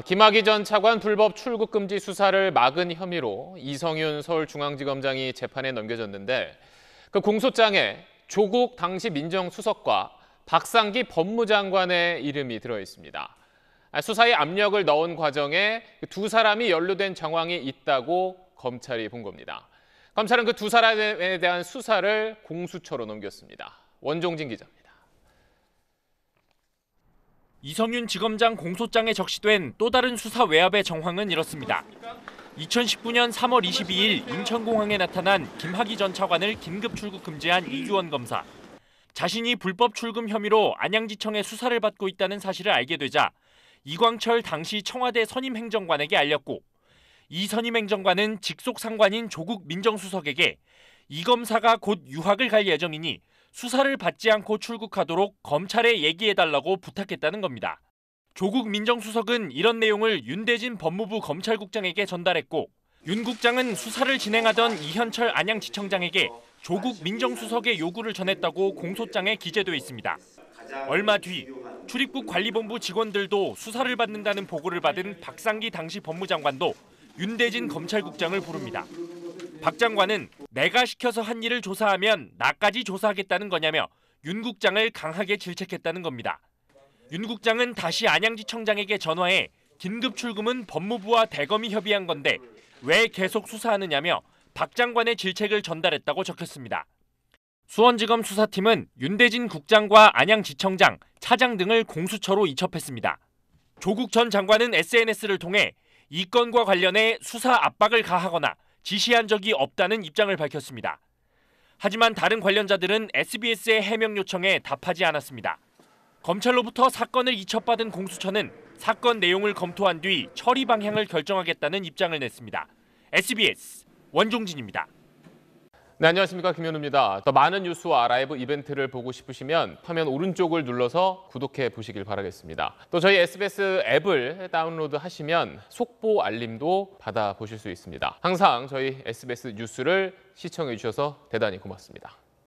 김학의 전 차관 불법 출국 금지 수사를 막은 혐의로 이성윤 서울중앙지검장이 재판에 넘겨졌는데 그 공소장에 조국 당시 민정수석과 박상기 법무장관의 이름이 들어 있습니다. 수사에 압력을 넣은 과정에 두 사람이 연루된 정황이 있다고 검찰이 본 겁니다. 검찰은 그 두 사람에 대한 수사를 공수처로 넘겼습니다. 원종진 기자입니다. 이성윤 지검장 공소장에 적시된 또 다른 수사 외압의 정황은 이렇습니다. 2019년 3월 22일 인천공항에 나타난 김학의 전 차관을 긴급 출국 금지한 이규원 검사. 자신이 불법 출금 혐의로 안양지청에 수사를 받고 있다는 사실을 알게 되자 이광철 당시 청와대 선임행정관에게 알렸고, 이 선임행정관은 직속 상관인 조국 민정수석에게 이 검사가 곧 유학을 갈 예정이니 수사를 받지 않고 출국하도록 검찰에 얘기해달라고 부탁했다는 겁니다. 조국 민정수석은 이런 내용을 윤대진 법무부 검찰국장에게 전달했고, 윤 국장은 수사를 진행하던 이현철 안양지청장에게 조국 민정수석의 요구를 전했다고 공소장에 기재돼 있습니다. 얼마 뒤 출입국 관리본부 직원들도 수사를 받는다는 보고를 받은 박상기 당시 법무장관도 윤대진 검찰국장을 부릅니다. 박 장관은 내가 시켜서 한 일을 조사하면 나까지 조사하겠다는 거냐며 윤 국장을 강하게 질책했다는 겁니다. 윤 국장은 다시 안양지청장에게 전화해 긴급 출금은 법무부와 대검이 협의한 건데 왜 계속 수사하느냐며 박 장관의 질책을 전달했다고 적혔습니다. 수원지검 수사팀은 윤대진 국장과 안양지청장, 차장 등을 공수처로 이첩했습니다. 조국 전 장관은 SNS를 통해 이 건과 관련해 수사 압박을 가하거나 지시한 적이 없다는 입장을 밝혔습니다. 하지만 다른 관련자들은 SBS의 해명 요청에 답하지 않았습니다. 검찰로부터 사건을 이첩받은 공수처는 사건 내용을 검토한 뒤 처리 방향을 결정하겠다는 입장을 냈습니다. SBS 원종진입니다. 네, 안녕하십니까, 김현우입니다. 더 많은 뉴스와 라이브 이벤트를 보고 싶으시면 화면 오른쪽을 눌러서 구독해 보시길 바라겠습니다. 또 저희 SBS 앱을 다운로드 하시면 속보 알림도 받아보실 수 있습니다. 항상 저희 SBS 뉴스를 시청해 주셔서 대단히 고맙습니다.